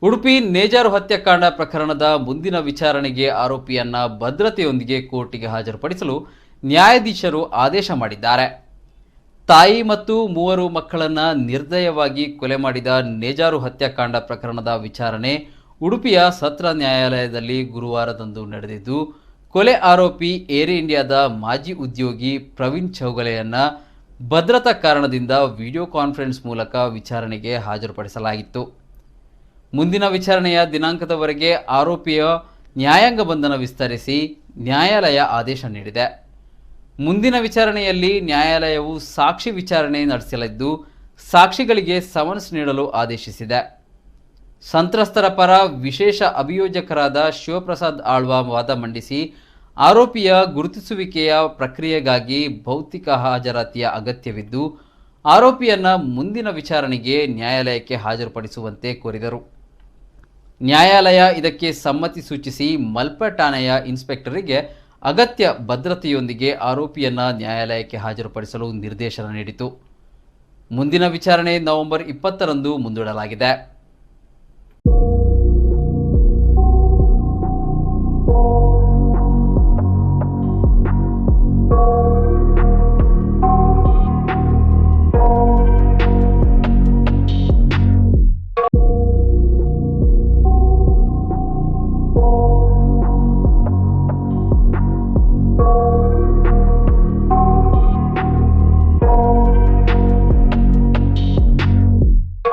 ಉಡುಪಿ ನೇಜಾರು ಹತ್ಯಾಕಾಂಡ ಪ್ರಕರಣದ ಮುಂದಿನ ವಿಚಾರಣೆಗೆ ಆರೋಪಿಯನ್ನ ಭದ್ರತೆಯೊಂದಿಗೆ ಕೋರ್ಟಿಗೆ ಹಾಜರುಪಡಿಸಲು ನ್ಯಾಯಾಧೀಶರು ಆದೇಶ ಮಾಡಿದ್ದಾರೆ. ತಾಯಿ ಮತ್ತು 3 ಮಕ್ಕಳನ್ನ ನಿರ್ದಯವಾಗಿ ಕೊಲೆ ಮಾಡಿದ ನೇಜಾರು ಹತ್ಯಾಕಾಂಡ ಪ್ರಕರಣದ ವಿಚಾರಣೆ ಉಡುಪಿಯ ಸತ್ರ ನ್ಯಾಯಾಲಯದಲ್ಲಿ ಗುರುವಾರದಂದು ನಡೆದಿದ್ದು, ಕೊಲೆ ಆರೋಪಿ ಏರ್ ಇಂಡಿಯಾದ ಮಾಜಿ ಉದ್ಯೋಗಿ ಪ್ರವೀಣ್ ಚೌಗಲೆಯನ್ನ ಭದ್ರತಾ ಕಾರಣದಿಂದ ವಿಡಿಯೋ ಕಾನ್ಫರೆನ್ಸ್ ಮೂಲಕ ವಿಚಾರಣೆಗೆ ಹಾಜರುಪಡಿಸಲಾಗಿತ್ತು. ಮುಂದಿನ ವಿಚಾರಣೆಯ ದಿನಾಂಕದವರೆಗೆ ಆರೋಪಿಯ ನ್ಯಾಯಾಂಗ ಬಂಧನ ವಿಸ್ತರಿಸಿ ನ್ಯಾಯಾಲಯ ಆದೇಶ ನೀಡಿದೆ. ಮುಂದಿನ ವಿಚಾರಣೆಯಲ್ಲಿ ನ್ಯಾಯಾಲಯವು ಸಾಕ್ಷಿ ವಿಚಾರಣೆ ನಡೆಸಲಿದ್ದು, ಸಾಕ್ಷಿಗಳಿಗೆ ಸಮನ್ಸ್ ನೀಡಲು ಆದೇಶಿಸಿದೆ. ಸಂತ್ರಸ್ತರ ಪರ ವಿಶೇಷ ಅಭಿಯೋಜಕರಾದ ಶಿವಪ್ರಸಾದ್ ಆಳ್ವ ವಾದ ಮಂಡಿಸಿ, ಆರೋಪಿಯ ಗುರುತಿಸುವಿಕೆಯ ಪ್ರಕ್ರಿಯೆಗಾಗಿ ಭೌತಿಕ ಹಾಜರಾತಿಯ ಅಗತ್ಯವಿದ್ದು, ಆರೋಪಿಯನ್ನ ಮುಂದಿನ ವಿಚಾರಣೆಗೆ ನ್ಯಾಯಾಲಯಕ್ಕೆ ಹಾಜರುಪಡಿಸುವಂತೆ ಕೋರಿದರು. ನ್ಯಾಯಾಲಯ ಇದಕ್ಕೆ ಸಮ್ಮತಿ ಸೂಚಿಸಿ ಮಲ್ಪ ಠಾಣೆಯ ಇನ್ಸ್ಪೆಕ್ಟರಿಗೆ ಅಗತ್ಯ ಭದ್ರತೆಯೊಂದಿಗೆ ಆರೋಪಿಯನ್ನ ನ್ಯಾಯಾಲಯಕ್ಕೆ ಹಾಜರುಪಡಿಸಲು ನಿರ್ದೇಶನ ನೀಡಿತು. ಮುಂದಿನ ವಿಚಾರಣೆ ನವೆಂಬರ್ 20ರಂದು ಮುಂದೂಡಲಾಗಿದೆ.